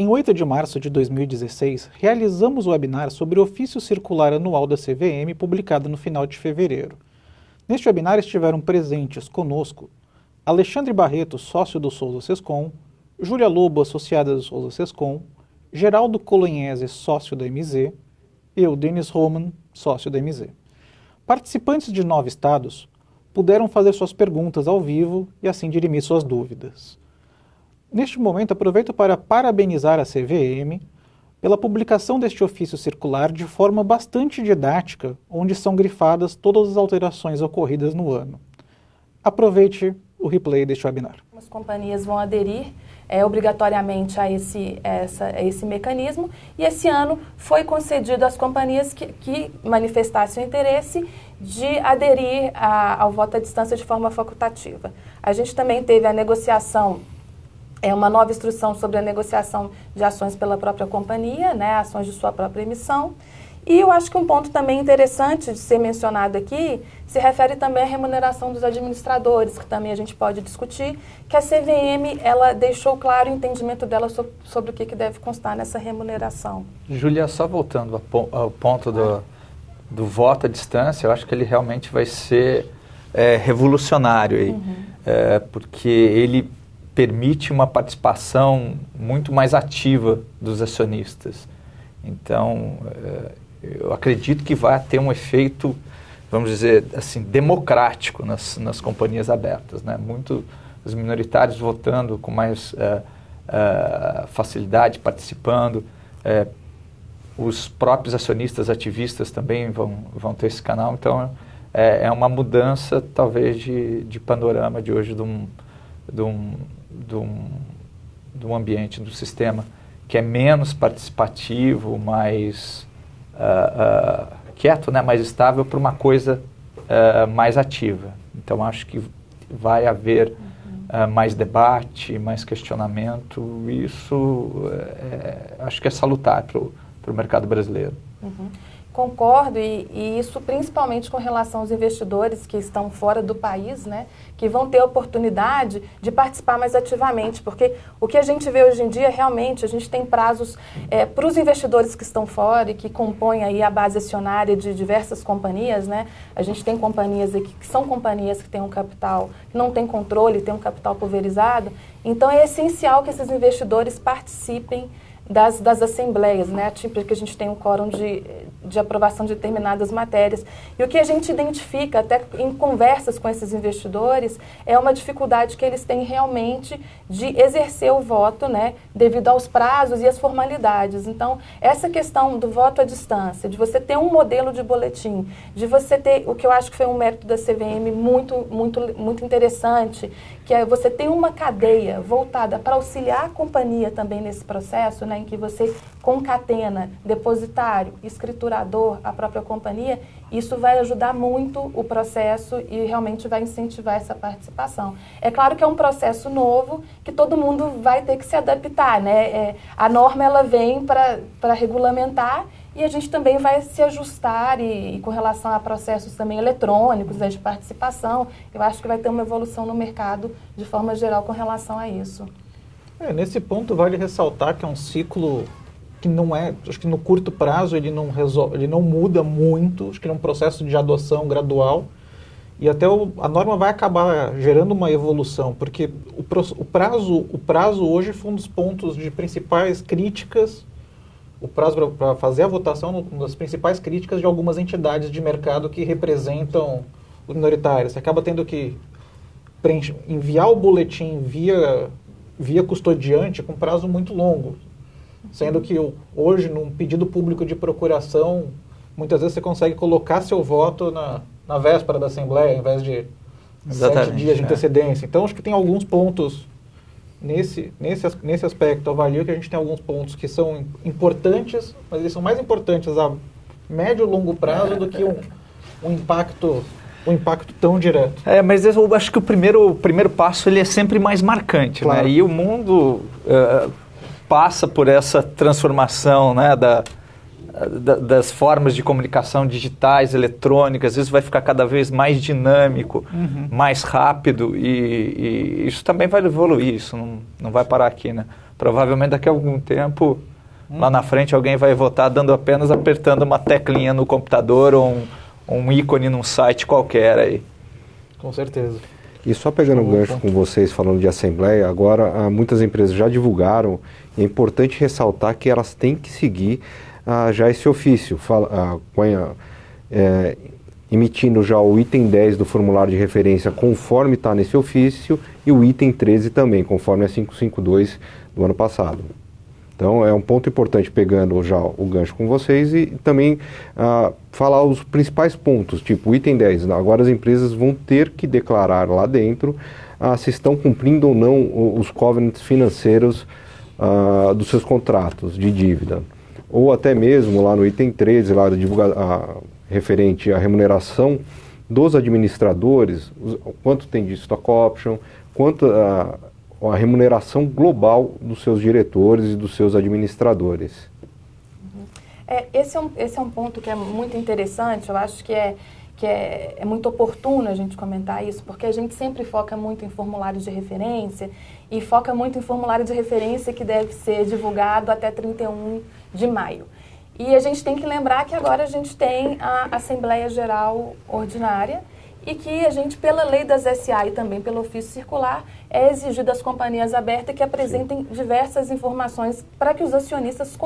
Em 8 de março de 2016, realizamos o webinar sobre o Ofício Circular Anual da CVM, publicado no final de fevereiro. Neste webinar estiveram presentes conosco Alexandre Barreto, sócio do Souza Sescom, Júlia Lobo, associada do Souza Sescom, Geraldo Colognese, sócio da MZ, eu, Denis Roman, sócio da MZ. Participantes de 9 estados puderam fazer suas perguntas ao vivo e assim dirimir suas dúvidas. Neste momento, aproveito para parabenizar a CVM pela publicação deste ofício circular de forma bastante didática, onde são grifadas todas as alterações ocorridas no ano. Aproveite o replay deste webinar. As companhias vão aderir obrigatoriamente a esse mecanismo, e esse ano foi concedido às companhias que manifestassem o interesse de aderir ao voto à distância de forma facultativa. A gente também teve a negociação, uma nova instrução sobre a negociação de ações pela própria companhia, ações de sua própria emissão. E eu acho que um ponto também interessante de ser mencionado aqui se refere também à remuneração dos administradores, que também a gente pode discutir, que a CVM ela deixou claro o entendimento dela sobre o que deve constar nessa remuneração. Júlia, só voltando ao ponto do voto à distância, eu acho que ele realmente vai ser revolucionário aí, porque ele permite uma participação muito mais ativa dos acionistas. Então, eu acredito que vai ter um efeito, vamos dizer assim, democrático nas companhias abertas, né? Os minoritários votando com mais facilidade, participando, os próprios acionistas ativistas também vão ter esse canal. Então, é uma mudança, talvez, de panorama de hoje de um ambiente, do sistema que é menos participativo, mais quieto, mais estável, para uma coisa mais ativa. Então, acho que vai haver mais debate, mais questionamento. Isso acho que é salutar para o mercado brasileiro. Concordo, e isso principalmente com relação aos investidores que estão fora do país, que vão ter a oportunidade de participar mais ativamente, porque o que a gente vê hoje em dia, realmente, a gente tem prazos para os investidores que estão fora e que compõem aí a base acionária de diversas companhias, A gente tem companhias aqui que são companhias que têm um capital, que não tem controle, tem um capital pulverizado, então é essencial que esses investidores participem das assembleias, tipo que a gente tem um quórum de aprovação de determinadas matérias. E o que a gente identifica, até em conversas com esses investidores, é uma dificuldade que eles têm realmente de exercer o voto, devido aos prazos e às formalidades. Então, essa questão do voto à distância, de você ter um modelo de boletim, de você ter, o que eu acho que foi um mérito da CVM muito, muito, muito interessante, que é você ter uma cadeia voltada para auxiliar a companhia também nesse processo, em que você concatena depositário, escriturador, a própria companhia, isso vai ajudar muito o processo e realmente vai incentivar essa participação. É claro que é um processo novo que todo mundo vai ter que se adaptar, a norma ela vem para regulamentar e a gente também vai se ajustar e com relação a processos também eletrônicos, de participação, eu acho que vai ter uma evolução no mercado de forma geral com relação a isso. Nesse ponto vale ressaltar que é um ciclo que não acho que no curto prazo ele não muda muito, acho que é um processo de adoção gradual e até a norma vai acabar gerando uma evolução, porque o prazo hoje foi um dos pontos de principais críticas, o prazo para fazer a votação, uma das principais críticas de algumas entidades de mercado que representam os minoritários. Você acaba tendo que enviar o boletim via custodiante com prazo muito longo, sendo que hoje, num pedido público de procuração, muitas vezes você consegue colocar seu voto na véspera da Assembleia, ao invés de 7 dias de antecedência. Então, acho que tem alguns pontos nesse aspecto. Avalio que a gente tem alguns pontos que são importantes, mas eles são mais importantes a médio e longo prazo do que um impacto tão direto. Mas eu acho que o primeiro passo ele é sempre mais marcante, claro. E o mundo passa por essa transformação, das formas de comunicação digitais, eletrônicas, às vezes vai ficar cada vez mais dinâmico, mais rápido, e isso também vai evoluir, isso não vai parar aqui, provavelmente daqui a algum tempo, lá na frente, alguém vai votar apertando uma teclinha no computador ou um ícone num site qualquer aí. Com certeza. E só pegando um gancho com vocês, falando de assembleia, agora muitas empresas já divulgaram, e é importante ressaltar que elas têm que seguir já esse ofício, emitindo já o item 10 do formulário de referência conforme está nesse ofício e o item 13 também, conforme a 552 do ano passado. Então é um ponto importante, pegando já o gancho com vocês, e também falar os principais pontos, tipo o item 10. Agora as empresas vão ter que declarar lá dentro se estão cumprindo ou não os covenants financeiros dos seus contratos de dívida. Ou até mesmo lá no item 13, lá referente à remuneração dos administradores, quanto tem de stock option, quanto a remuneração global dos seus diretores e dos seus administradores. Esse é um ponto que é muito interessante. Eu acho que é muito oportuno a gente comentar isso, porque a gente sempre foca muito em formulários de referência e foca muito em formulário de referência que deve ser divulgado até 31 de maio. E a gente tem que lembrar que agora a gente tem a Assembleia Geral Ordinária e que a gente, pela lei das SA e também pelo ofício circular, é exigido das companhias abertas que apresentem diversas informações para que os acionistas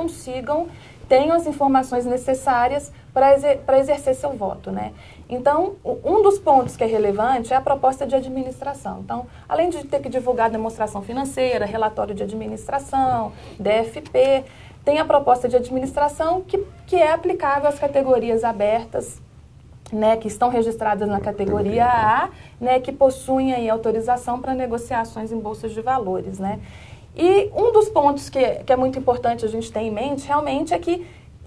tenham as informações necessárias para exercer seu voto, né? Então, um dos pontos que é relevante é a proposta de administração. Então, além de ter que divulgar demonstração financeira, relatório de administração, DFP, tem a proposta de administração que é aplicável às categorias abertas, né, que estão registradas na categoria A, né, que possuem aí autorização para negociações em bolsas de valores, né? E um dos pontos que é muito importante a gente ter em mente realmente é que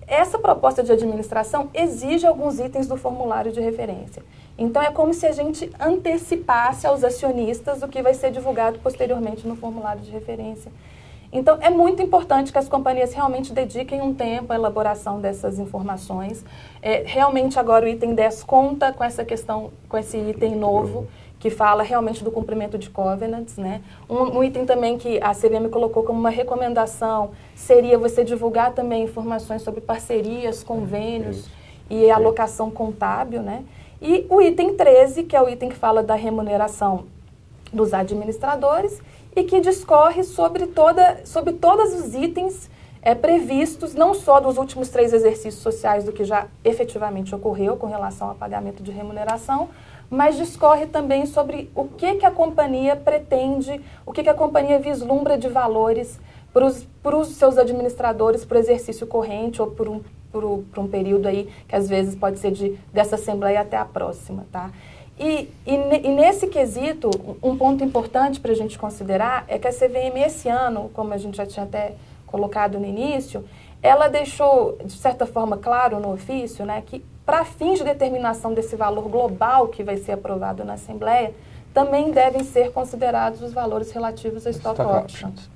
essa proposta de administração exige alguns itens do formulário de referência. Então, é como se a gente antecipasse aos acionistas o que vai ser divulgado posteriormente no formulário de referência. Então, é muito importante que as companhias realmente dediquem um tempo à elaboração dessas informações. Realmente, agora, o item 10 conta com essa questão, com esse item novo, que fala realmente do cumprimento de covenants, né? Um item também que a CVM colocou como uma recomendação seria você divulgar também informações sobre parcerias, convênios e alocação contábil, né? E o item 13, que é o item que fala da remuneração dos administradores e que discorre sobre todos os itens previstos, não só dos últimos 3 exercícios sociais do que já efetivamente ocorreu com relação ao pagamento de remuneração, mas discorre também sobre o que a companhia pretende, o que a companhia vislumbra de valores para os seus administradores, para o exercício corrente ou por um período aí que às vezes pode ser dessa Assembleia até a próxima, tá? E nesse quesito, um ponto importante para a gente considerar é que a CVM esse ano, como a gente já tinha até colocado no início, ela deixou, de certa forma, claro no ofício, né, que para fins de determinação desse valor global que vai ser aprovado na Assembleia, também devem ser considerados os valores relativos a stock options.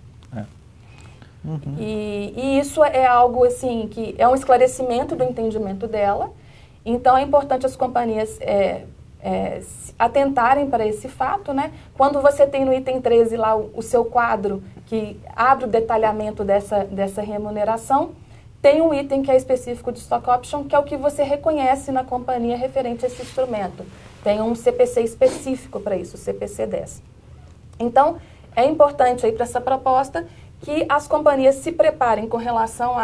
E isso é algo assim que é um esclarecimento do entendimento dela. Então é importante as companhias atentarem para esse fato, né? Quando você tem no item 13 lá o seu quadro que abre o detalhamento dessa remuneração, tem um item que é específico de stock option, que é o que você reconhece na companhia referente a esse instrumento. Tem um CPC específico para isso, o CPC 10. Então, é importante aí para essa proposta que as companhias se preparem com relação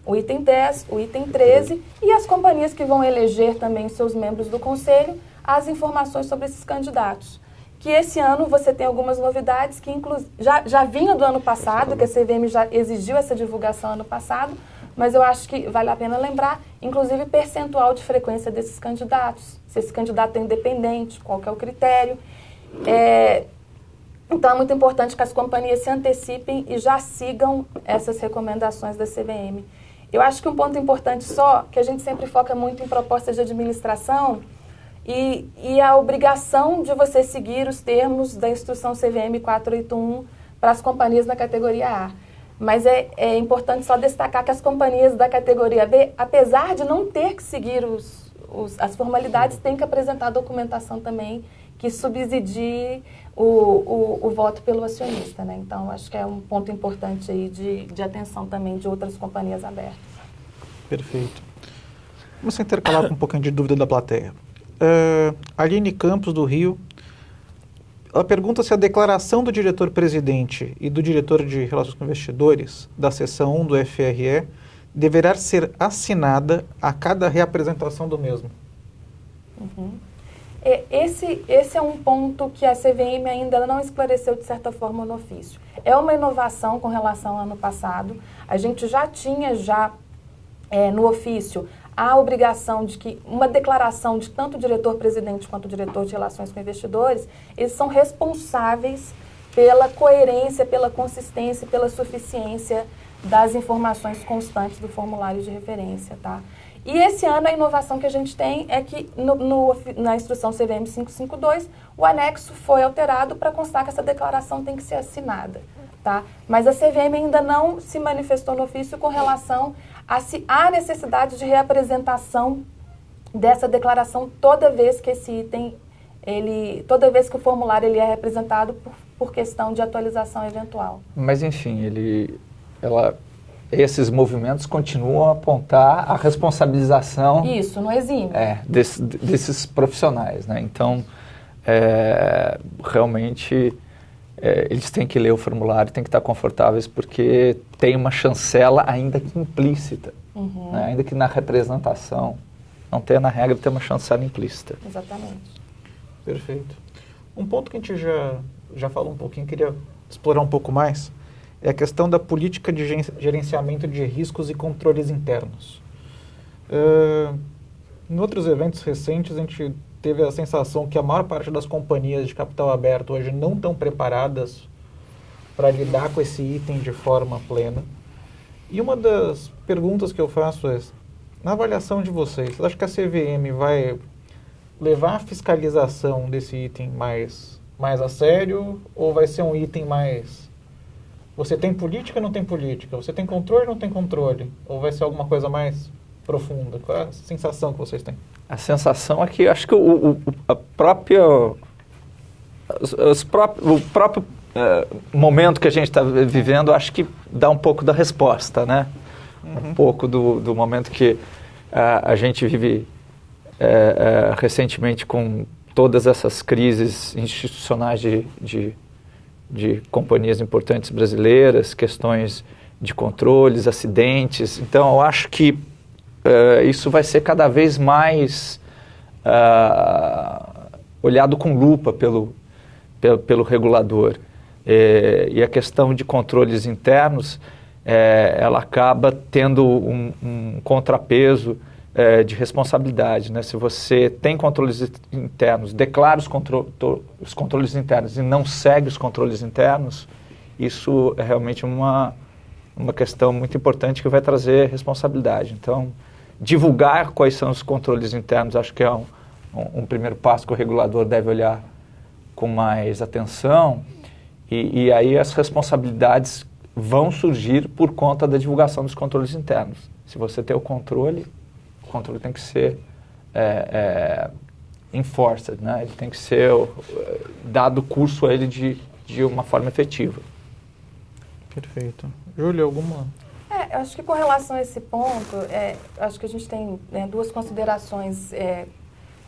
ao item 10, o item 13, e as companhias que vão eleger também seus membros do conselho, as informações sobre esses candidatos. Que esse ano você tem algumas novidades que já vinha do ano passado, que a CVM já exigiu essa divulgação ano passado, mas eu acho que vale a pena lembrar, inclusive, percentual de frequência desses candidatos, se esse candidato é independente, qual que é o critério. Então, é muito importante que as companhias se antecipem e já sigam essas recomendações da CVM. Eu acho que um ponto importante só, que a gente sempre foca muito em propostas de administração e a obrigação de você seguir os termos da instrução CVM 481 para as companhias na categoria A. Mas é importante só destacar que as companhias da categoria B, apesar de não ter que seguir as formalidades, têm que apresentar documentação também que subsidie o voto pelo acionista, né? Então, acho que é um ponto importante aí de atenção também de outras companhias abertas. Perfeito. Vamos intercalar com um pouquinho de dúvida da plateia. Aline Campos, do Rio, ela pergunta se a declaração do diretor-presidente e do diretor de Relações com Investidores da seção 1 do FRE deverá ser assinada a cada reapresentação do mesmo. Uhum. Esse é um ponto que a CVM ainda não esclareceu de certa forma no ofício. É uma inovação com relação ao ano passado. A gente já tinha no ofício a obrigação de que uma declaração de tanto o diretor-presidente quanto o diretor de Relações com Investidores, eles são responsáveis pela coerência, pela consistência, pela suficiência das informações constantes do formulário de referência, tá? E esse ano a inovação que a gente tem é que na instrução CVM 552, o anexo foi alterado para constar que essa declaração tem que ser assinada, tá? Mas a CVM ainda não se manifestou no ofício com relação a se há necessidade de reapresentação dessa declaração toda vez que esse item, toda vez que o formulário ele é representado por questão de atualização eventual. Mas, enfim, esses movimentos continuam a apontar a responsabilização... Isso, não exime. Desses profissionais, né? Então, realmente, eles têm que ler o formulário, têm que estar confortáveis, porque tem uma chancela ainda que implícita, né? Ainda que na representação, não tenha na regra, tem uma chancela implícita. Exatamente. Perfeito. Um ponto que a gente já falou um pouquinho, queria explorar um pouco mais, é a questão da política de gerenciamento de riscos e controles internos. Em outros eventos recentes, a gente teve a sensação que a maior parte das companhias de capital aberto hoje não estão preparadas para lidar com esse item de forma plena. E uma das perguntas que eu faço é, na avaliação de vocês acha que a CVM vai levar a fiscalização desse item mais a sério, ou vai ser um item mais... Você tem política ou não tem política? Você tem controle ou não tem controle? Ou vai ser alguma coisa mais profunda? Qual é a sensação que vocês têm? A sensação é que acho que o próprio momento que a gente está vivendo, acho que dá um pouco da resposta, né? Um pouco do momento que a gente vive recentemente com todas essas crises institucionais de companhias importantes brasileiras, questões de controles, acidentes. Então, eu acho que isso vai ser cada vez mais olhado com lupa pelo regulador. E a questão de controles internos, ela acaba tendo um contrapeso de responsabilidade, né? Se você tem controles internos, declara os controles internos e não segue os controles internos, isso é realmente uma questão muito importante que vai trazer responsabilidade. Então, divulgar quais são os controles internos, acho que é um primeiro passo que o regulador deve olhar com mais atenção, e aí as responsabilidades vão surgir por conta da divulgação dos controles internos. Se você tem o controle tem que ser enforced, né? Ele tem que ser dado curso a ele de uma forma efetiva. Perfeito. Júlia, alguma? Eu acho que com relação a esse ponto, acho que a gente tem duas considerações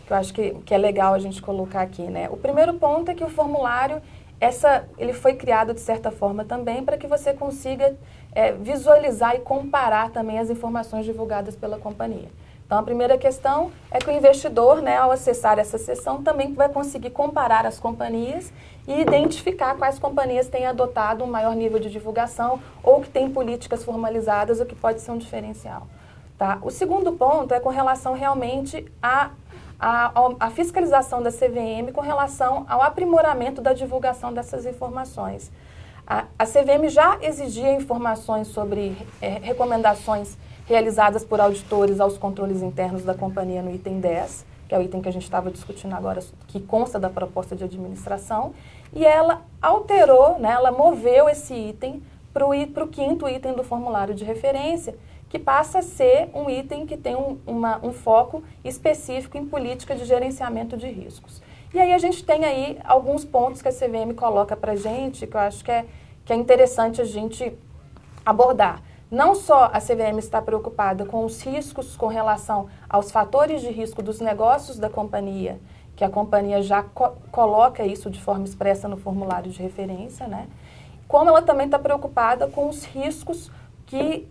que eu acho que é legal a gente colocar aqui, né? O primeiro ponto é que o formulário, ele foi criado de certa forma também para que você consiga visualizar e comparar também as informações divulgadas pela companhia. Então, a primeira questão é que o investidor, né, ao acessar essa seção, também vai conseguir comparar as companhias e identificar quais companhias têm adotado um maior nível de divulgação ou que têm políticas formalizadas, o que pode ser um diferencial. Tá? O segundo ponto é com relação realmente à fiscalização da CVM com relação ao aprimoramento da divulgação dessas informações. A CVM já exigia informações sobre recomendações realizadas por auditores aos controles internos da companhia no item 10, que é o item que a gente estava discutindo agora, que consta da proposta de administração, e ela alterou, né, ela moveu esse item para o quinto item do formulário de referência, que passa a ser um item que tem um foco específico em política de gerenciamento de riscos. E aí a gente tem aí alguns pontos que a CVM coloca para a gente, que eu acho que é interessante a gente abordar. Não só a CVM está preocupada com os riscos com relação aos fatores de risco dos negócios da companhia, que a companhia já coloca isso de forma expressa no formulário de referência, né? Como ela também está preocupada com os riscos que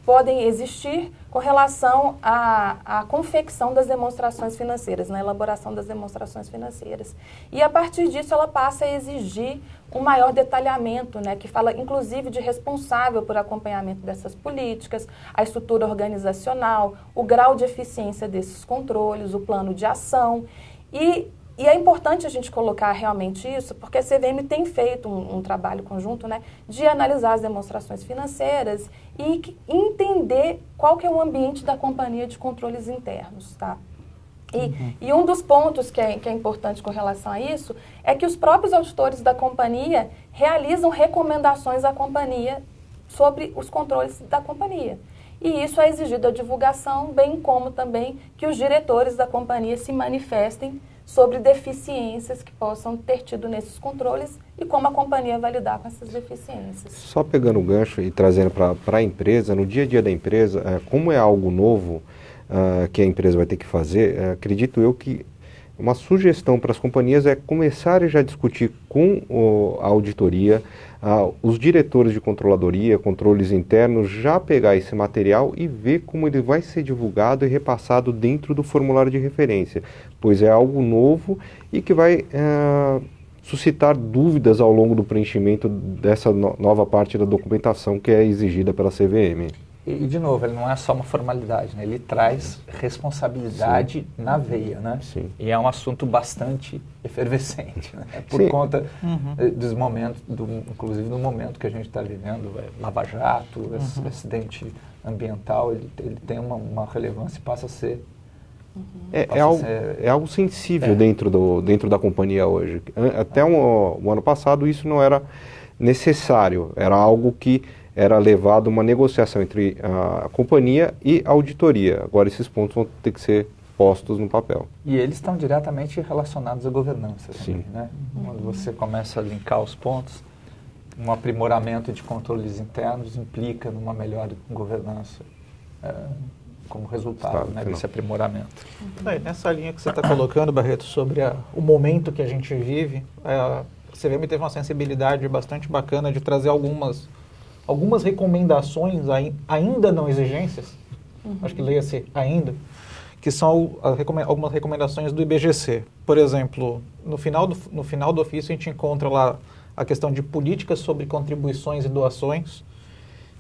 podem existir com relação à confecção das demonstrações financeiras, na elaboração das demonstrações financeiras. E, a partir disso, ela passa a exigir um maior detalhamento, né, que fala, inclusive, de responsável por acompanhamento dessas políticas, a estrutura organizacional, o grau de eficiência desses controles, o plano de ação. E é importante a gente colocar realmente isso, porque a CVM tem feito um trabalho conjunto, né, de analisar as demonstrações financeiras e entender qual que é o ambiente da companhia de controles internos, tá? E um dos pontos que é importante com relação a isso é que os próprios auditores da companhia realizam recomendações à companhia sobre os controles da companhia. E isso é exigido a divulgação, bem como também que os diretores da companhia se manifestem sobre deficiências que possam ter tido nesses controles e como a companhia vai lidar com essas deficiências. Só pegando o gancho e trazendo para a empresa, no dia a dia da empresa, como é algo novo que a empresa vai ter que fazer, acredito eu que uma sugestão para as companhias é começarem já a discutir com a auditoria, os diretores de controladoria, controles internos, já pegar esse material e ver como ele vai ser divulgado e repassado dentro do formulário de referência, pois é algo novo e que vai suscitar dúvidas ao longo do preenchimento dessa nova parte da documentação que é exigida pela CVM. E, de novo, ele não é só uma formalidade, né? Ele traz responsabilidade na veia, né? Sim. E é um assunto bastante efervescente, né? Por conta dos momentos, inclusive do momento que a gente está vivendo, Lava Jato, esse acidente ambiental, ele tem uma relevância e passa a ser... É algo sensível dentro da companhia hoje. Até o ano passado isso não era necessário, era algo que era levado uma negociação entre a companhia e a auditoria. Agora esses pontos vão ter que ser postos no papel. E eles estão diretamente relacionados à governança também, Sim. né? Quando você começa a linkar os pontos, um aprimoramento de controles internos implica numa melhor governança como resultado, né, desse aprimoramento. Nessa linha que você está colocando, Barreto, sobre o momento que a gente vive, a CVM teve uma sensibilidade bastante bacana de trazer algumas recomendações, ainda não exigências, acho que leia-se ainda, que são algumas recomendações do IBGC. Por exemplo, no final do ofício a gente encontra lá a questão de políticas sobre contribuições e doações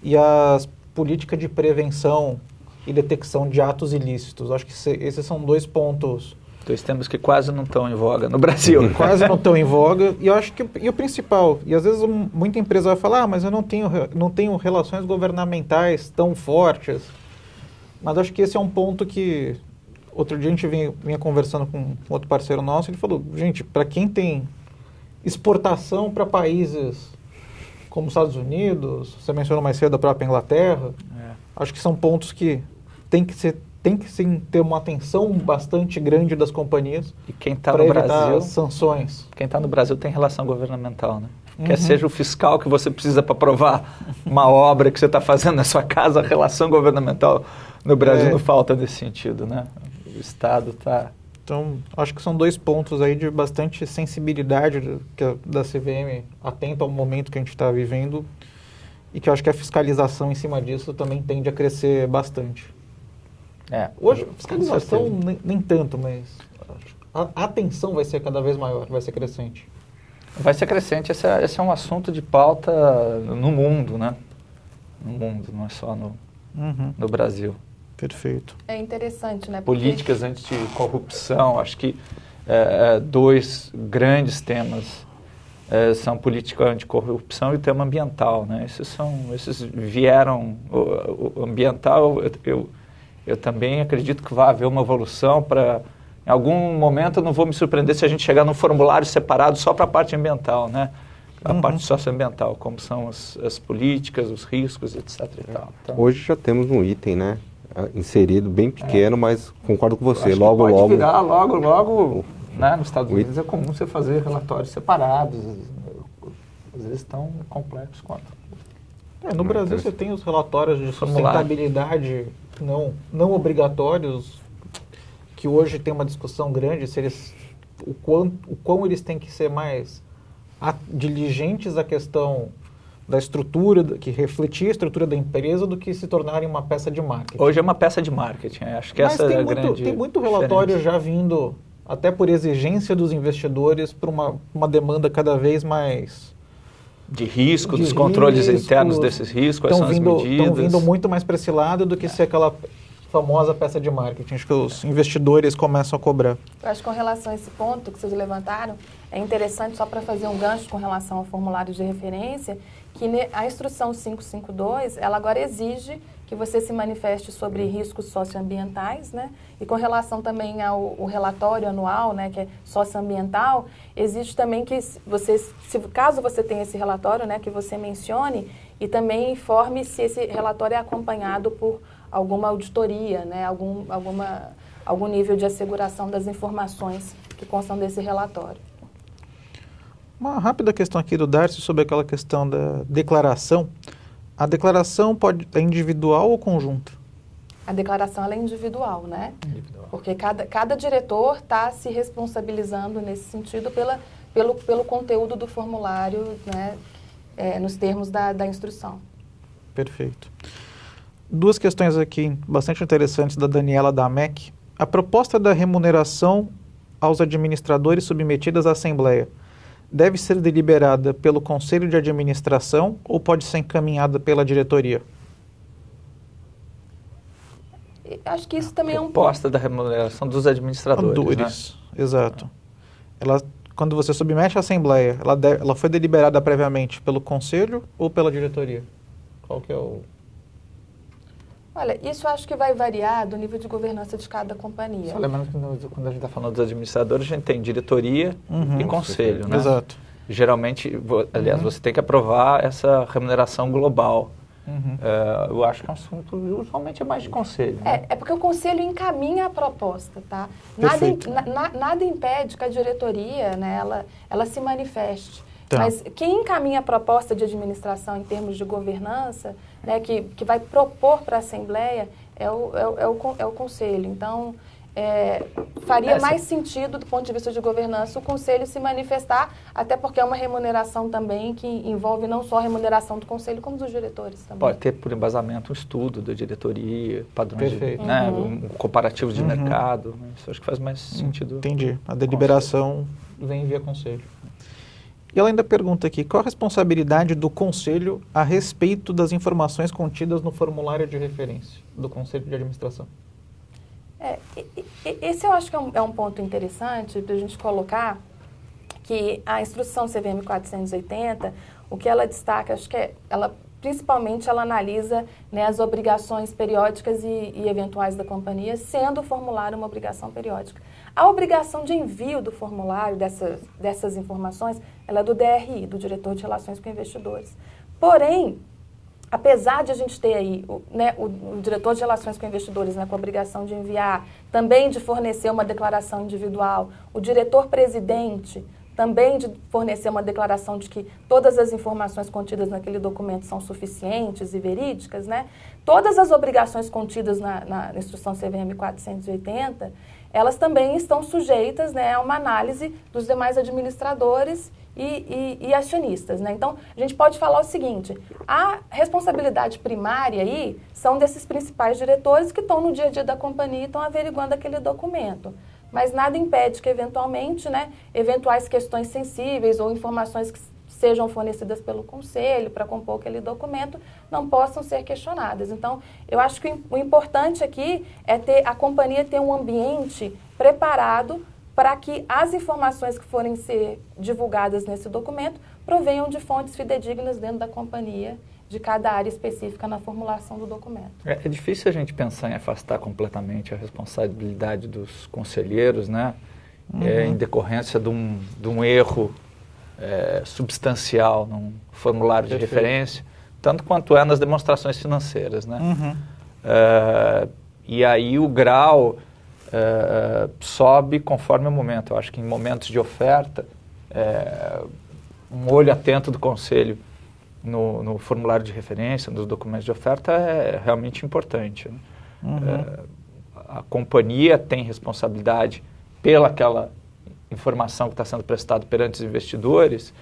e as políticas de prevenção e detecção de atos ilícitos. Acho que esses são dois pontos. Dois temas que quase não estão em voga no Brasil. Quase não estão em voga. E eu acho que o principal, e às vezes muita empresa vai falar, mas eu não tenho relações governamentais tão fortes. Mas acho que esse é um ponto que outro dia a gente vinha conversando com outro parceiro nosso, ele falou, gente, para quem tem exportação para países como os Estados Unidos, você mencionou mais cedo a própria Inglaterra, acho que são pontos que tem que sim ter uma atenção bastante grande das companhias para evitar sanções. Quem está no Brasil tem relação governamental, né? Quer seja o fiscal que você precisa para aprovar uma obra que você está fazendo na sua casa, a relação governamental no Brasil não falta nesse sentido, né? O Estado está... Então, acho que são dois pontos aí de bastante sensibilidade da CVM atento ao momento que a gente está vivendo e que eu acho que a fiscalização em cima disso também tende a crescer bastante. Hoje, fiscalização nem tanto, mas a atenção vai ser cada vez maior, vai ser crescente. Vai ser crescente, esse é um assunto de pauta no mundo, né? No mundo, não é só no Brasil. Perfeito. É interessante, né? Políticas anticorrupção, acho que dois grandes temas são política anticorrupção e o tema ambiental, né? Esses vieram, o ambiental, eu também acredito que vai haver uma evolução para, em algum momento eu não vou me surpreender se a gente chegar num formulário separado só para a parte ambiental, né? A parte socioambiental, como são as políticas, os riscos, etc. E tal. Então, hoje já temos um item, né? Inserido bem pequeno, mas concordo com você. Acho logo virar logo né? Nos Estados Unidos é comum você fazer relatórios separados, às vezes tão complexos quanto. No Brasil você tem os relatórios de sustentabilidade não obrigatórios, que hoje tem uma discussão grande se eles, o quão eles têm que ser mais diligentes à questão da estrutura, que refletir a estrutura da empresa, do que se tornarem uma peça de marketing. Hoje é uma peça de marketing, acho que essa é a grande tem muito relatório diferença. já vindo, até por exigência dos investidores, para uma demanda cada vez mais... De risco, dos controles internos desses riscos, quais são as medidas. Estão vindo muito mais para esse lado do que ser aquela famosa peça de marketing. Acho que os investidores começam a cobrar. Eu acho que com relação a esse ponto que vocês levantaram, é interessante, só para fazer um gancho com relação ao formulário de referência, que a instrução 552, ela agora exige que você se manifeste sobre riscos socioambientais, né? E com relação também ao relatório anual, né, que é socioambiental, exige também que caso você tenha esse relatório, né, que você mencione e também informe se esse relatório é acompanhado por alguma auditoria, né, algum nível de asseguração das informações que constam desse relatório. Uma rápida questão aqui do Darcy sobre aquela questão da declaração. A declaração é individual ou conjunta? A declaração ela é individual, né? Individual. Porque cada diretor está se responsabilizando nesse sentido pelo conteúdo do formulário, né, nos termos da instrução. Perfeito. Duas questões aqui bastante interessantes da Daniela da AMEC. A proposta da remuneração aos administradores submetidas à Assembleia deve ser deliberada pelo Conselho de Administração ou pode ser encaminhada pela diretoria? Acho que isso também é um proposta da remuneração dos administradores, né? Exato. Quando você submete à Assembleia, ela foi deliberada previamente pelo Conselho ou pela diretoria? Qual que é o... Olha, isso eu acho que vai variar do nível de governança de cada companhia. Só lembrando que quando a gente está falando dos administradores, a gente tem diretoria e conselho, né? Exato. Geralmente, aliás, você tem que aprovar essa remuneração global. Eu acho que é um assunto, usualmente, é mais de conselho. Né? É porque o conselho encaminha a proposta, tá? Nada impede que a diretoria, né, ela se manifeste. Tá. Mas quem encaminha a proposta de administração em termos de governança, né, que vai propor para a Assembleia, é o Conselho. Então, faria mais sentido, do ponto de vista de governança, o Conselho se manifestar, até porque é uma remuneração também que envolve não só a remuneração do Conselho, como dos diretores também. Pode ter, por embasamento, um estudo da diretoria, padrões, né, um comparativo de mercado. Né? Isso acho que faz mais sentido. Entendi. A deliberação vem via Conselho. E ela ainda pergunta aqui, qual a responsabilidade do Conselho a respeito das informações contidas no formulário de referência do Conselho de Administração? Esse eu acho que é um ponto interessante para a gente colocar, que a instrução CVM 480, o que ela destaca, acho que principalmente ela analisa, né, as obrigações periódicas e eventuais da companhia, sendo o formulário uma obrigação periódica. A obrigação de envio do formulário dessas informações, ela é do DRI, do Diretor de Relações com Investidores. Porém, apesar de a gente ter aí o Diretor de Relações com Investidores, né, com a obrigação de enviar, também de fornecer uma declaração individual, o diretor-presidente também de fornecer uma declaração de que todas as informações contidas naquele documento são suficientes e verídicas, né? Todas as obrigações contidas na instrução CVM 480, elas também estão sujeitas, né, a uma análise dos demais administradores e acionistas, né? Então, a gente pode falar o seguinte, a responsabilidade primária aí são desses principais diretores que estão no dia a dia da companhia e estão averiguando aquele documento. Mas nada impede que, eventualmente, né, eventuais questões sensíveis ou informações que sejam fornecidas pelo Conselho para compor aquele documento não possam ser questionadas. Então, eu acho que o importante aqui é a companhia ter um ambiente preparado para que as informações que forem ser divulgadas nesse documento provenham de fontes fidedignas dentro da companhia, de cada área específica na formulação do documento. É difícil a gente pensar em afastar completamente a responsabilidade dos conselheiros, né? Em decorrência de um erro substancial num formulário de referência, tanto quanto nas demonstrações financeiras, né? E aí o grau sobe conforme o momento. Eu acho que em momentos de oferta, um olho atento do conselho no formulário de referência, nos documentos de oferta, é realmente importante, né? A companhia tem responsabilidade pela aquela informação que está sendo prestada perante os investidores,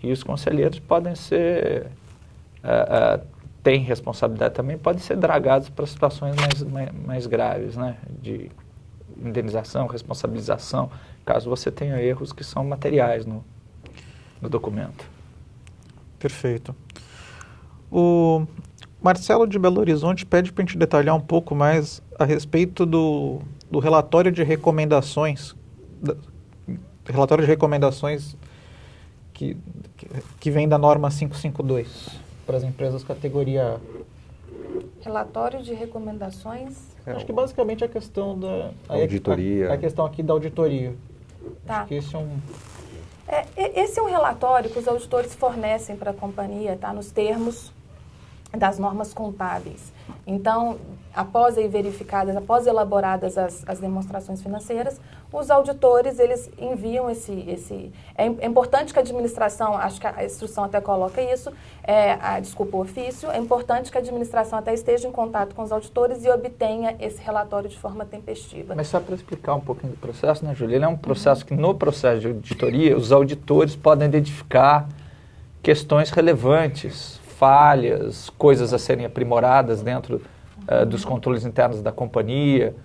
e os conselheiros podem ser, têm responsabilidade também, podem ser dragados para situações mais graves, né? De indenização, responsabilização, caso você tenha erros que são materiais no documento. Perfeito. O Marcelo de Belo Horizonte pede para a gente detalhar um pouco mais a respeito do relatório de recomendações, que vem da norma 552 para as empresas categoria A. Relatório de recomendações. Acho que basicamente a questão da auditoria. A questão aqui da auditoria. Tá. Acho que esse é um... Esse é um relatório que os auditores fornecem para a companhia, tá? Nos termos das normas contábeis. Então, após aí verificadas, após elaboradas as demonstrações financeiras, os auditores, eles enviam É importante que a administração, acho que a instrução até coloca isso, o ofício, é importante que a administração até esteja em contato com os auditores e obtenha esse relatório de forma tempestiva. Mas só para explicar um pouquinho do processo, né, Júlia? Ele é um processo que, no processo de auditoria, os auditores podem identificar questões relevantes, falhas, coisas a serem aprimoradas dentro dos controles internos da companhia,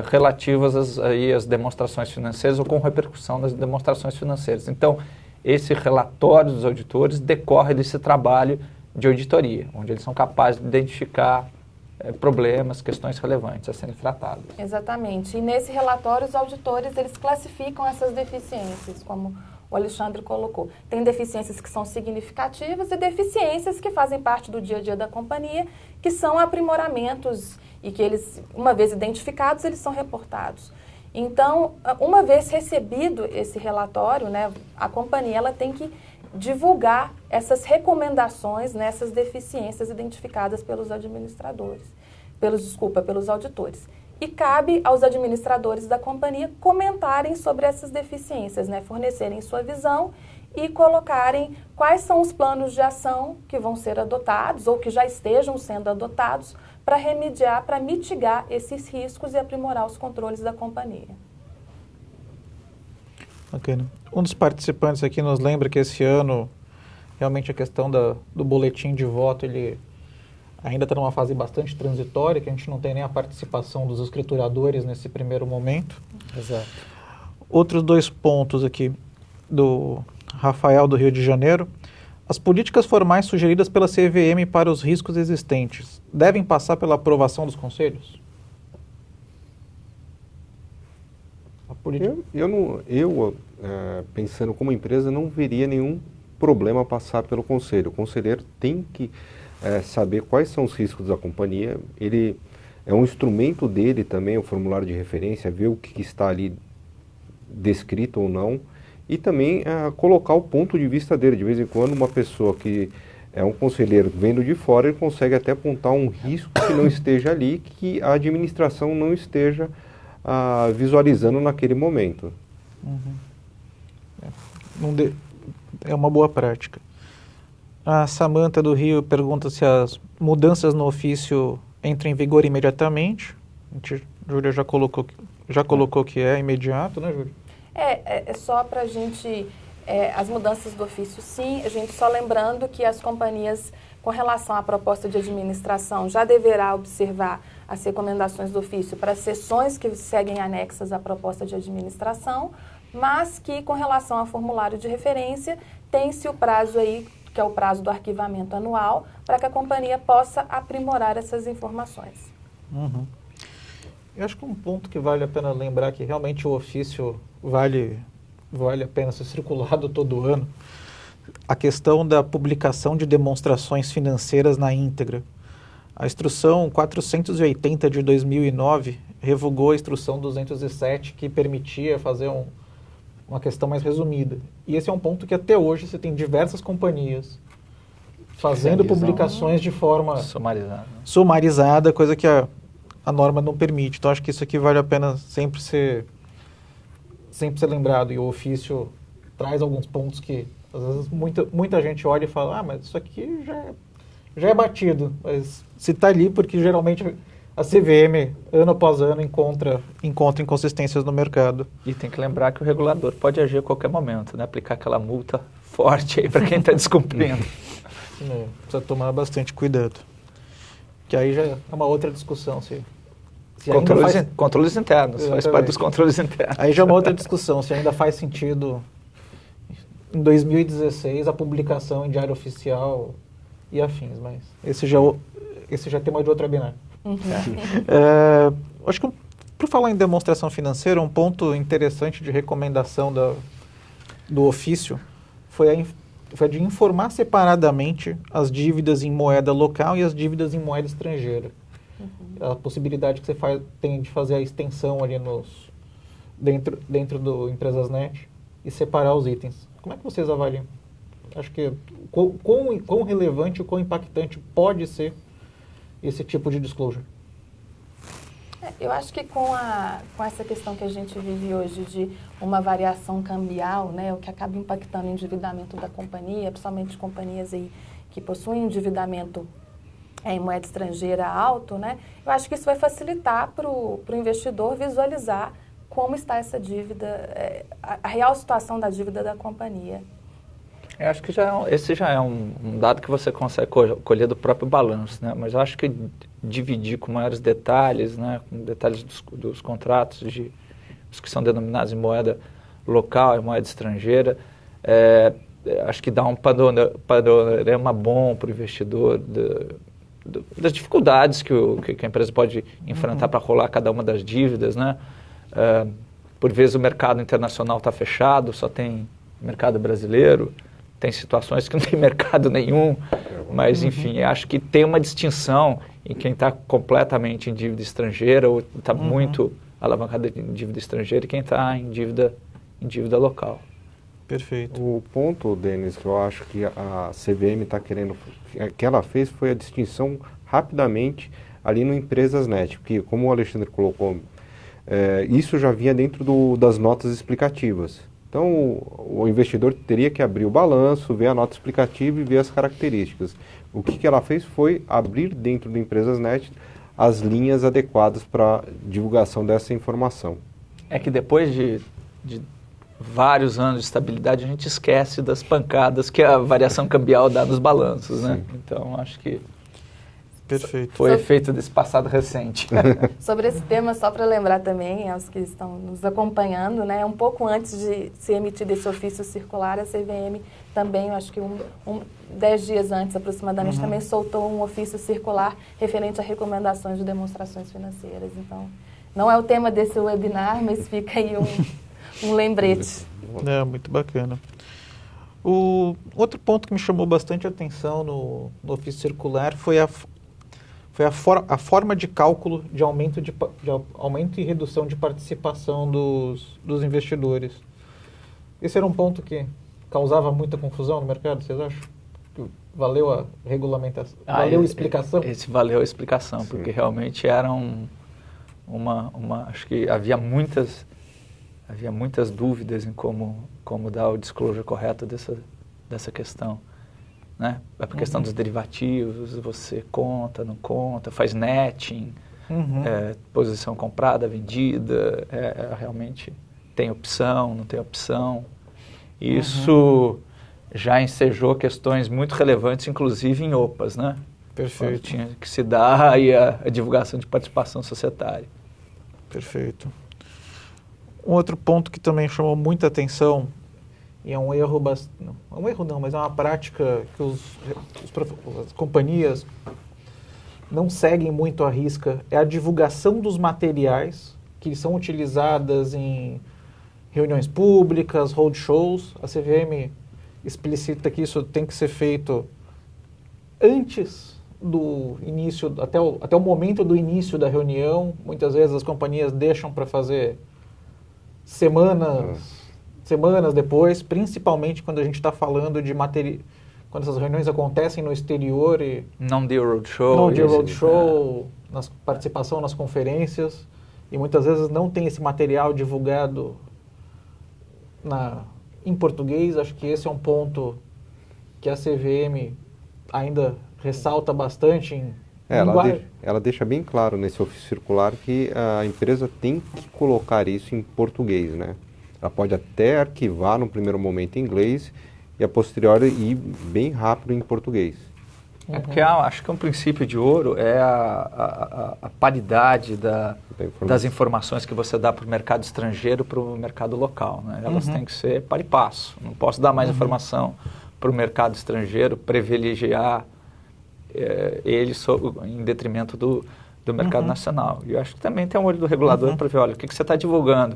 relativas às demonstrações financeiras ou com repercussão das demonstrações financeiras. Então, esse relatório dos auditores decorre desse trabalho de auditoria, onde eles são capazes de identificar problemas, questões relevantes a serem tratadas. Exatamente. E nesse relatório, os auditores, eles classificam essas deficiências, como o Alexandre colocou. Tem deficiências que são significativas e deficiências que fazem parte do dia a dia da companhia, que são aprimoramentos e que eles, uma vez identificados, eles são reportados. Então, uma vez recebido esse relatório, né, a companhia ela tem que divulgar essas recomendações nessas deficiências identificadas pelos pelos auditores. E cabe aos administradores da companhia comentarem sobre essas deficiências, né? Fornecerem sua visão e colocarem quais são os planos de ação que vão ser adotados ou que já estejam sendo adotados para remediar, para mitigar esses riscos e aprimorar os controles da companhia. Bacana. Um dos participantes aqui nos lembra que esse ano, realmente a questão do boletim de voto, ele ainda está numa fase bastante transitória, que a gente não tem nem a participação dos escrituradores nesse primeiro momento. Exato. Outros dois pontos aqui, do Rafael do Rio de Janeiro. As políticas formais sugeridas pela CVM para os riscos existentes devem passar pela aprovação dos conselhos? Eu pensando como empresa, não veria nenhum problema passar pelo conselho. O conselheiro tem que saber quais são os riscos da companhia. Ele é um instrumento dele também, o formulário de referência, ver o que está ali descrito ou não, e também colocar o ponto de vista dele. De vez em quando, uma pessoa que é um conselheiro vendo de fora, ele consegue até apontar um risco que não esteja ali, que a administração não esteja visualizando naquele momento. É uma boa prática. A Samanta do Rio pergunta se as mudanças no ofício entram em vigor imediatamente. Júlia já colocou que é imediato, né, Júlia? É só para a gente... as mudanças do ofício, sim. A gente só lembrando que as companhias, com relação à proposta de administração, já deverá observar as recomendações do ofício para as seções que seguem anexas à proposta de administração, mas que, com relação ao formulário de referência, tem-se o prazo aí, que é o prazo do arquivamento anual, para que a companhia possa aprimorar essas informações. Eu acho que um ponto que vale a pena lembrar que realmente o ofício vale a pena ser circulado todo ano, a questão da publicação de demonstrações financeiras na íntegra. A instrução 480 de 2009 revogou a instrução 207, que permitia fazer uma questão mais resumida. E esse é um ponto que até hoje você tem diversas companhias fazendo publicações de forma sumarizada, coisa que a norma não permite. Então, acho que isso aqui vale a pena sempre ser lembrado. E o ofício traz alguns pontos que, às vezes, muita gente olha e fala, mas isso aqui já é batido. Mas se está ali, porque geralmente a CVM, ano após ano, encontra inconsistências no mercado. E tem que lembrar que o regulador pode agir a qualquer momento, né? Aplicar aquela multa forte aí para quem está descumprindo. Precisa tomar bastante cuidado. Que aí já é uma outra discussão. Se controles internos, exatamente. Faz parte dos controles internos. Aí já é uma outra discussão, se ainda faz sentido, em 2016, a publicação em Diário Oficial e afins, mas esse já é tema de outro webinar. Acho que, por falar em demonstração financeira, um ponto interessante de recomendação do ofício foi a de informar separadamente as dívidas em moeda local e as dívidas em moeda estrangeira. A possibilidade que você tem de fazer a extensão ali dentro do Empresasnet e separar os itens. Como é que vocês avaliam? Acho que quão relevante, quão impactante pode ser esse tipo de disclosure? Eu acho que com essa questão que a gente vive hoje de uma variação cambial, né, o que acaba impactando o endividamento da companhia, principalmente companhias aí que possuem endividamento em moeda estrangeira alto, né, eu acho que isso vai facilitar para o investidor visualizar como está essa dívida, a real situação da dívida da companhia. Eu acho que esse já é um dado que você consegue colher do próprio balanço, né? Mas eu acho que dividir com maiores detalhes, né? Com detalhes dos contratos, os que são denominados em moeda local e moeda estrangeira, acho que dá um panorama bom para o investidor das dificuldades que a empresa pode enfrentar para rolar cada uma das dívidas, né? Por vezes o mercado internacional está fechado, só tem mercado brasileiro. Tem situações que não tem mercado nenhum, mas, enfim, acho que tem uma distinção em quem está completamente em dívida estrangeira ou está muito alavancado em dívida estrangeira e quem está em dívida local. Perfeito. O ponto, Denis, que eu acho que a CVM está querendo, que ela fez foi a distinção rapidamente ali no Empresasnet, porque, como o Alexandre colocou, isso já vinha dentro das notas explicativas. Então, o investidor teria que abrir o balanço, ver a nota explicativa e ver as características. O que ela fez foi abrir dentro do Empresasnet as linhas adequadas para divulgação dessa informação. É que depois de vários anos de estabilidade, a gente esquece das pancadas que a variação cambial dá nos balanços, né? Então, acho que perfeito. Foi efeito desse passado recente. Sobre esse tema, só para lembrar também, aos que estão nos acompanhando, né, um pouco antes de ser emitido esse ofício circular, a CVM também, acho que 10 dias antes aproximadamente, também soltou um ofício circular referente a recomendações de demonstrações financeiras. Então, não é o tema desse webinar, mas fica aí um lembrete. Muito bacana. O outro ponto que me chamou bastante atenção no ofício circular foi a forma de cálculo de aumento e redução de participação dos investidores. Esse era um ponto que causava muita confusão no mercado, vocês acham? Valeu a regulamentação? Valeu a explicação? Esse valeu a explicação, sim, porque realmente era acho que havia muitas dúvidas em como dar o disclosure correto dessa questão. Né? A questão dos derivativos, você conta, não conta, faz netting, posição comprada, vendida, realmente tem opção, não tem opção. Isso já ensejou questões muito relevantes, inclusive em OPAs, né? Perfeito. Quando tinha que se dar aí a divulgação de participação societária. Perfeito. Um outro ponto que também chamou muita atenção, e é um erro mas é uma prática que as companhias não seguem muito à risca, é a divulgação dos materiais que são utilizadas em reuniões públicas, roadshows. A CVM explicita que isso tem que ser feito antes do início, até o momento do início da reunião. Muitas vezes as companhias deixam para fazer semanas depois, principalmente quando a gente está falando de quando essas reuniões acontecem no exterior e... Não deu roadshow. participação nas conferências e muitas vezes não tem esse material divulgado em português. Acho que esse é um ponto que a CVM ainda ressalta bastante em linguagem. Ela deixa bem claro nesse ofício circular que a empresa tem que colocar isso em português, né? Ela pode até arquivar no primeiro momento em inglês e a posteriori ir bem rápido em português. É porque acho que um princípio de ouro é a paridade das informações que você dá para o mercado estrangeiro para o mercado local, né? Elas têm que ser par e passo. Não posso dar mais informação para o mercado estrangeiro, privilegiar ele em detrimento do mercado nacional. E eu acho que também tem um olho do regulador para ver, olha, o que você está divulgando?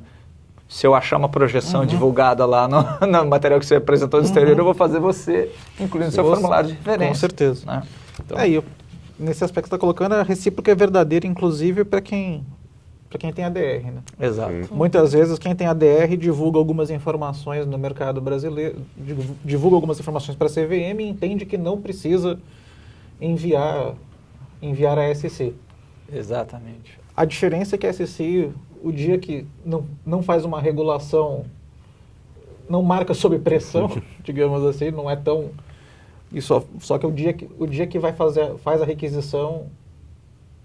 Se eu achar uma projeção divulgada lá no material que você apresentou no exterior, eu vou fazer você incluir no seu formulário de referência. Com certeza. Né? Então, nesse aspecto que você está colocando, a recíproca é verdadeira, inclusive para quem tem ADR. Né? Exato. Muitas vezes quem tem ADR divulga algumas informações no mercado brasileiro, divulga algumas informações para a CVM e entende que não precisa enviar a SEC. Exatamente. A diferença é que a SEC, o dia que não faz uma regulação, não marca sob pressão, digamos assim, não é tão... Só que o dia que faz a requisição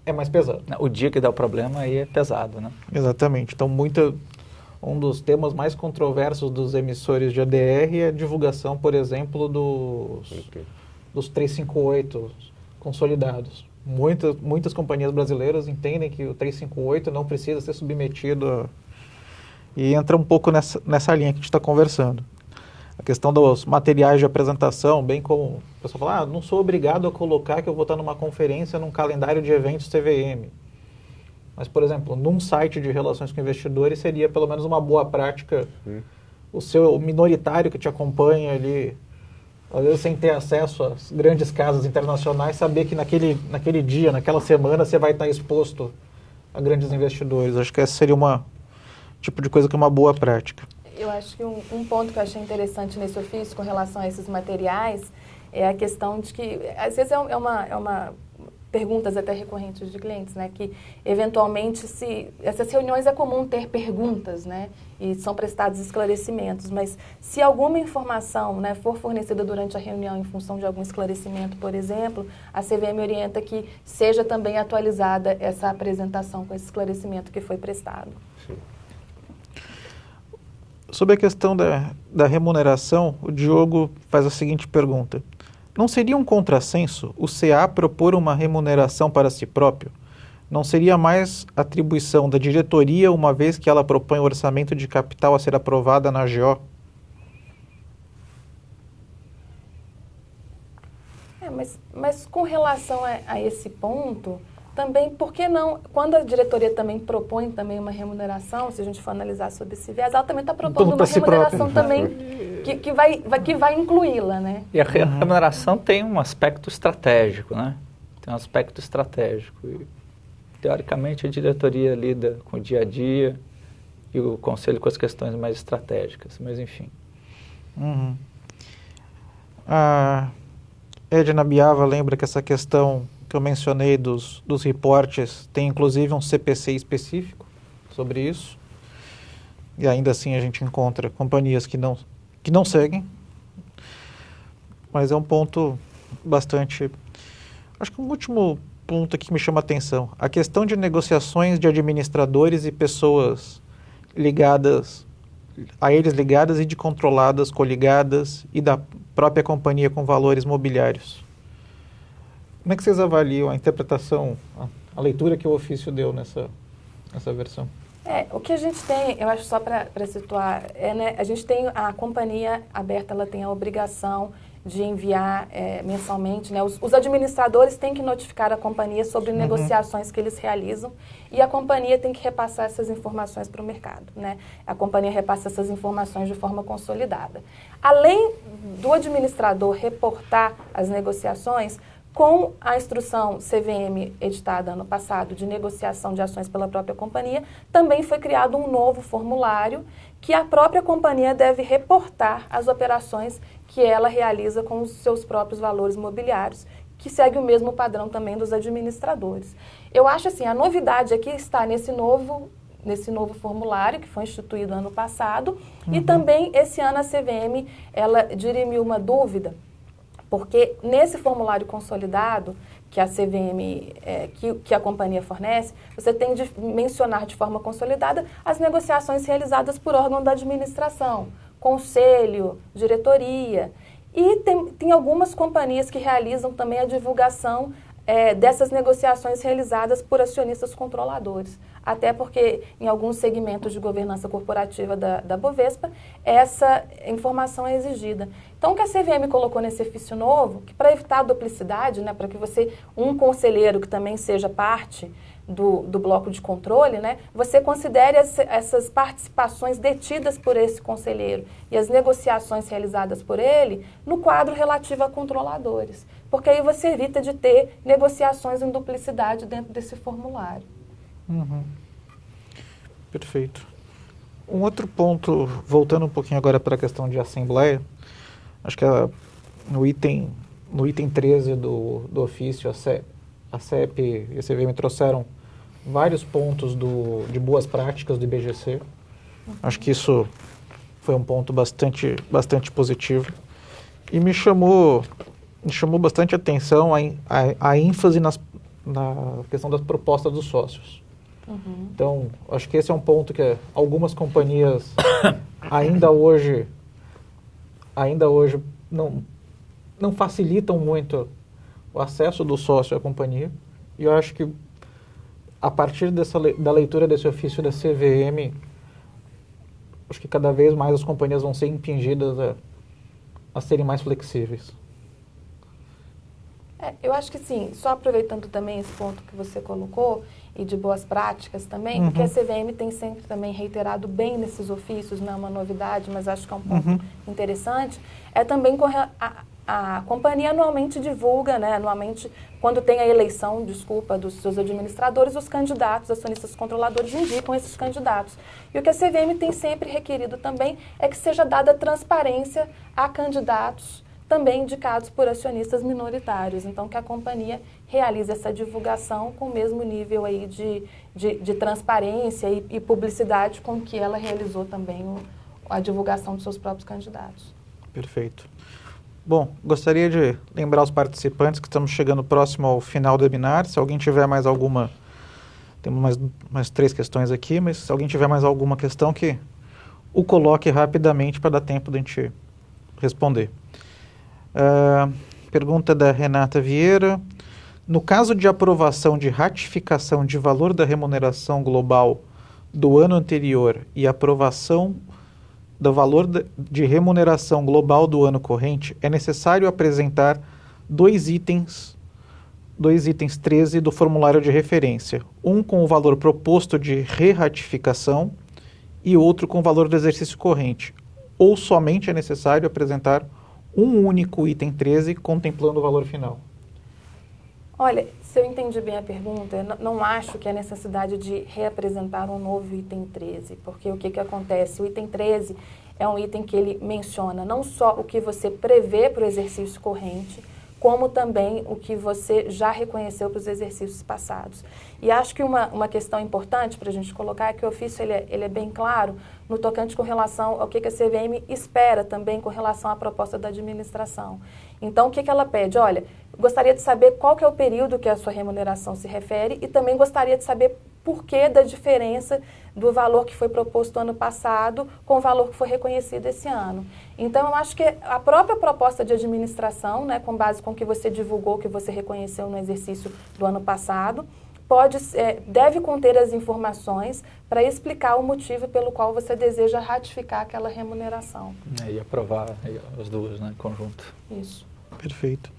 é mais pesado. O dia que dá o problema aí é pesado, né? Exatamente. Então, um dos temas mais controversos dos emissores de ADR é a divulgação, por exemplo, dos 358 consolidados. Muitas companhias brasileiras entendem que o 358 não precisa ser submetido e entra um pouco nessa linha que a gente está conversando. A questão dos materiais de apresentação, bem como o pessoal fala, não sou obrigado a colocar que eu vou estar numa conferência, num calendário de eventos CVM. Mas, por exemplo, num site de relações com investidores seria pelo menos uma boa prática o seu minoritário que te acompanha ali, às vezes sem ter acesso às grandes casas internacionais, saber que naquele dia, naquela semana, você vai estar exposto a grandes investidores. Acho que essa seria tipo de coisa que é uma boa prática. Eu acho que um ponto que eu achei interessante nesse ofício com relação a esses materiais é a questão de que, às vezes é uma perguntas até recorrentes de clientes, né, que eventualmente essas reuniões é comum ter perguntas, né, e são prestados esclarecimentos, mas se alguma informação, né, for fornecida durante a reunião em função de algum esclarecimento, por exemplo, a CVM orienta que seja também atualizada essa apresentação com esse esclarecimento que foi prestado. Sim. Sobre a questão da remuneração, o Diogo faz a seguinte pergunta. Não seria um contrassenso o CA propor uma remuneração para si próprio? Não seria mais atribuição da diretoria, uma vez que ela propõe o orçamento de capital a ser aprovada na AGO? Mas com relação a esse ponto, também, por que não, quando a diretoria também propõe também uma remuneração, se a gente for analisar sobre esse viés, ela também está propondo uma remuneração também que vai incluí-la, né? E a remuneração tem um aspecto estratégico, né? Tem um aspecto estratégico. E, teoricamente, a diretoria lida com o dia a dia e o conselho com as questões mais estratégicas, mas enfim. A Edna Biava lembra que essa questão que eu mencionei dos reportes tem inclusive um CPC específico sobre isso, e ainda assim a gente encontra companhias que não seguem, mas é um ponto bastante... Acho que um último ponto aqui que me chama a atenção, a questão de negociações de administradores e pessoas ligadas a eles ligadas e de controladas, coligadas e da própria companhia com valores mobiliários. Como é que vocês avaliam a interpretação, a leitura que o ofício deu nessa versão? O que a gente tem, eu acho só para situar, né, a gente tem a companhia aberta, ela tem a obrigação de enviar mensalmente, né, os administradores têm que notificar a companhia sobre negociações que eles realizam e a companhia tem que repassar essas informações para o mercado, né? A companhia repassa essas informações de forma consolidada. Além do administrador reportar as negociações, com a instrução CVM editada ano passado de negociação de ações pela própria companhia, também foi criado um novo formulário que a própria companhia deve reportar as operações que ela realiza com os seus próprios valores mobiliários, que segue o mesmo padrão também dos administradores. Eu acho assim, a novidade aqui está nesse novo formulário que foi instituído ano passado e também esse ano a CVM ela dirimiu uma dúvida, porque nesse formulário consolidado que a CVM, que a companhia fornece, você tem de mencionar de forma consolidada as negociações realizadas por órgão da administração, conselho, diretoria. E tem algumas companhias que realizam também a divulgação dessas negociações realizadas por acionistas controladores. Até porque em alguns segmentos de governança corporativa da Bovespa, essa informação é exigida. Então, o que a CVM colocou nesse ofício novo, que para evitar a duplicidade, né, para que um conselheiro que também seja parte do bloco de controle, né, você considere essas participações detidas por esse conselheiro e as negociações realizadas por ele no quadro relativo a controladores. Porque aí você evita de ter negociações em duplicidade dentro desse formulário. Perfeito. Um outro ponto, voltando um pouquinho agora para a questão de assembleia, acho que no item 13 do ofício, a CEP e a CVM trouxeram vários pontos de boas práticas do IBGC. Acho que isso foi um ponto bastante positivo. E me chamou bastante atenção a ênfase na questão das propostas dos sócios. Então, acho que esse é um ponto que algumas companhias ainda hoje não facilitam muito o acesso do sócio à companhia. E eu acho que a partir da leitura desse ofício da CVM, acho que cada vez mais as companhias vão ser impingidas a serem mais flexíveis. Eu acho que sim, só aproveitando também esse ponto que você colocou e de boas práticas também, porque a CVM tem sempre também reiterado bem nesses ofícios, não é uma novidade, mas acho que é um ponto interessante, é também a companhia anualmente divulga, né, anualmente, quando tem a eleição, dos seus administradores, os candidatos, acionistas controladores indicam esses candidatos. E o que a CVM tem sempre requerido também é que seja dada transparência a candidatos também indicados por acionistas minoritários. Então, que a companhia realize essa divulgação com o mesmo nível aí de transparência e publicidade com que ela realizou também a divulgação dos seus próprios candidatos. Perfeito. Bom, gostaria de lembrar os participantes que estamos chegando próximo ao final do webinar. Se alguém tiver mais alguma... Temos mais 3 questões aqui, mas se alguém tiver mais alguma questão, que o coloque rapidamente para dar tempo de a gente responder. Pergunta da Renata Vieira. No caso de aprovação de ratificação de valor da remuneração global do ano anterior e aprovação do valor de remuneração global do ano corrente, é necessário apresentar dois itens 13 do formulário de referência, um com o valor proposto de re-ratificação e outro com o valor do exercício corrente, ou somente é necessário apresentar um único item 13 contemplando o valor final? Olha, se eu entendi bem a pergunta, eu não acho que há necessidade de reapresentar um novo item 13, porque o que acontece? O item 13 é um item que ele menciona não só o que você prevê para o exercício corrente, como também o que você já reconheceu para os exercícios passados. E acho que uma questão importante para a gente colocar é que o ofício ele é bem claro no tocante com relação ao que a CVM espera também com relação à proposta da administração. Então, o que ela pede? Olha, gostaria de saber qual que é o período que a sua remuneração se refere e também gostaria de saber por que da diferença do valor que foi proposto ano passado com o valor que foi reconhecido esse ano. Então, eu acho que a própria proposta de administração, né, com base com o que você divulgou, que você reconheceu no exercício do ano passado, deve conter as informações para explicar o motivo pelo qual você deseja ratificar aquela remuneração. E aprovar as duas, né, em conjunto. Isso. Perfeito.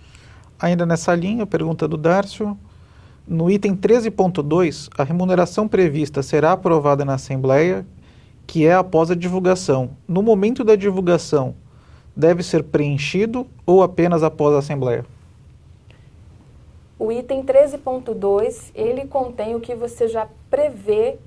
Ainda nessa linha, pergunta do Dárcio. No item 13.2, a remuneração prevista será aprovada na Assembleia, que é após a divulgação. No momento da divulgação, deve ser preenchido ou apenas após a Assembleia? O item 13.2, ele contém o que você já prevê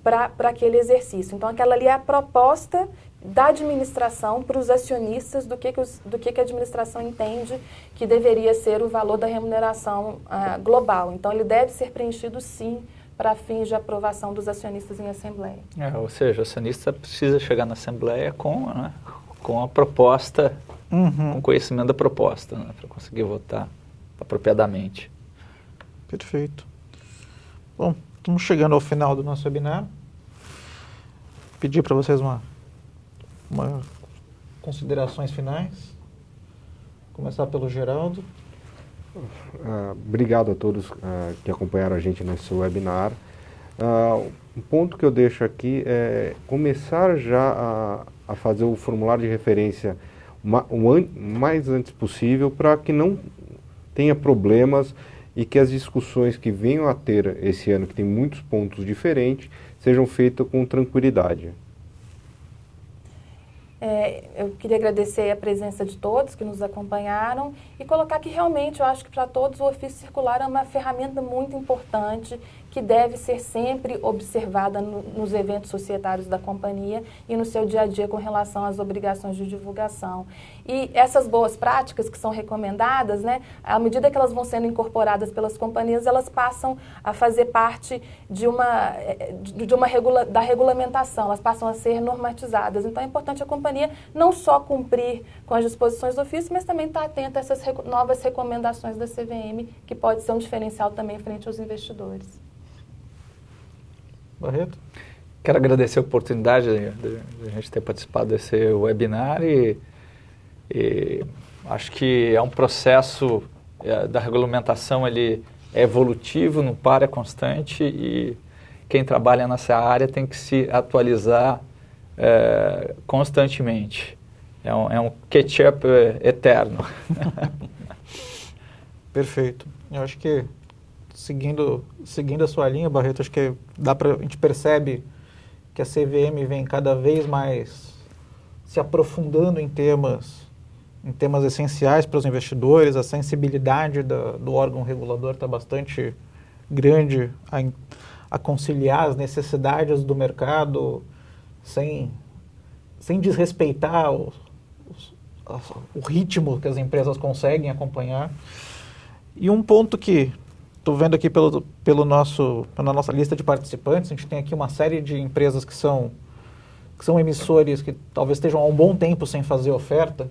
para aquele exercício. Então, aquela ali é a proposta da administração para os acionistas do que a administração entende que deveria ser o valor da remuneração global. Então, ele deve ser preenchido, sim, para fins de aprovação dos acionistas em assembleia. Ou seja, o acionista precisa chegar na assembleia com a proposta, com conhecimento da proposta, né, para conseguir votar apropriadamente. Perfeito. Bom, estamos chegando ao final do nosso webinar. Pedir para vocês uma considerações finais. Começar pelo Geraldo. Obrigado a todos que acompanharam a gente nesse webinar. Um ponto que eu deixo aqui é começar já a fazer o formulário de referência mais antes possível, para que não tenha problemas e que as discussões que venham a ter esse ano, que tem muitos pontos diferentes, sejam feitas com tranquilidade. Eu queria agradecer a presença de todos que nos acompanharam e colocar que realmente eu acho que para todos o ofício circular é uma ferramenta muito importante que deve ser sempre observada nos eventos societários da companhia e no seu dia a dia com relação às obrigações de divulgação. E essas boas práticas que são recomendadas, né, à medida que elas vão sendo incorporadas pelas companhias, elas passam a fazer parte da regulamentação, elas passam a ser normatizadas. Então é importante a companhia não só cumprir com as disposições do ofício, mas também estar atenta a essas novas recomendações da CVM, que pode ser um diferencial também frente aos investidores. Barreto? Quero agradecer a oportunidade de a gente ter participado desse webinar e acho que é um processo da regulamentação, ele é evolutivo, não para, é constante, e quem trabalha nessa área tem que se atualizar constantemente. É um catch-up eterno. Perfeito. Eu acho que seguindo a sua linha, Barreto, acho que a gente percebe que a CVM vem cada vez mais se aprofundando em temas essenciais para os investidores. A sensibilidade do órgão regulador está bastante grande a conciliar as necessidades do mercado sem desrespeitar o ritmo que as empresas conseguem acompanhar. E um ponto que estou vendo aqui pela nossa lista de participantes, a gente tem aqui uma série de empresas que são emissores que talvez estejam há um bom tempo sem fazer oferta,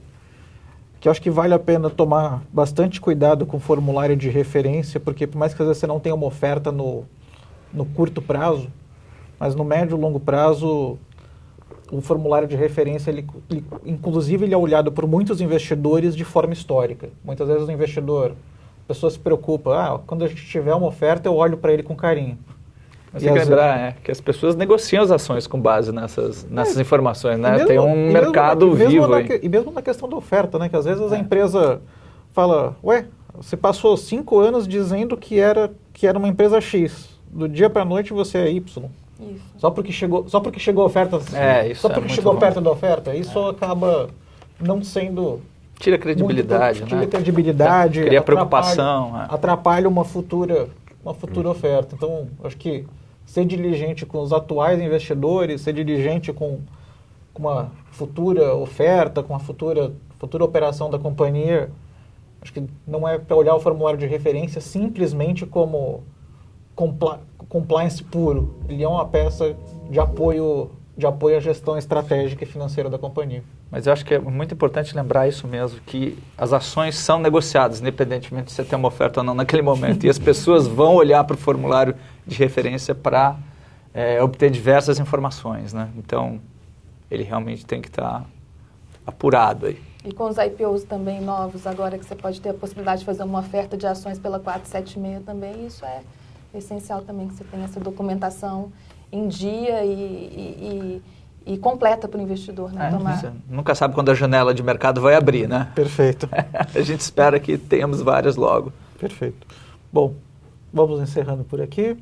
que eu acho que vale a pena tomar bastante cuidado com o formulário de referência, porque por mais que às vezes você não tenha uma oferta no curto prazo, mas no médio e longo prazo, o formulário de referência, inclusive, ele é olhado por muitos investidores de forma histórica. Muitas vezes o investidor, a pessoa se preocupa, quando a gente tiver uma oferta, eu olho para ele com carinho. Mas tem que lembrar que as pessoas negociam as ações com base nessas informações, né? Tem um mercado vivo aí. E mesmo na questão da oferta, né? Que às vezes a empresa fala, você passou 5 anos dizendo que era uma empresa X. Do dia para a noite você é Y. Isso. Só porque chegou a oferta. Só porque chegou perto da oferta. Isso acaba não sendo. Tira a credibilidade, tira a credibilidade. Cria preocupação. Atrapalha uma futura oferta. Então, acho que ser diligente com os atuais investidores, ser diligente com uma futura oferta, com a futura operação da companhia, acho que não é para olhar o formulário de referência simplesmente como compliance puro. Ele é uma peça de apoio à gestão estratégica e financeira da companhia. Mas eu acho que é muito importante lembrar isso mesmo, que as ações são negociadas, independentemente de você ter uma oferta ou não naquele momento. E as pessoas vão olhar para o formulário de referência para obter diversas informações, né? Então, ele realmente tem que estar apurado aí. E com os IPOs também novos, agora que você pode ter a possibilidade de fazer uma oferta de ações pela 476 também, isso é essencial também, que você tenha essa documentação em dia e completa para o investidor, né? Você nunca sabe quando a janela de mercado vai abrir, né? Perfeito. A gente espera que tenhamos várias logo. Perfeito. Bom, vamos encerrando por aqui.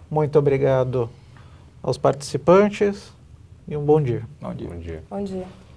Muito obrigado aos participantes e um bom dia. Bom dia. Bom dia. Bom dia.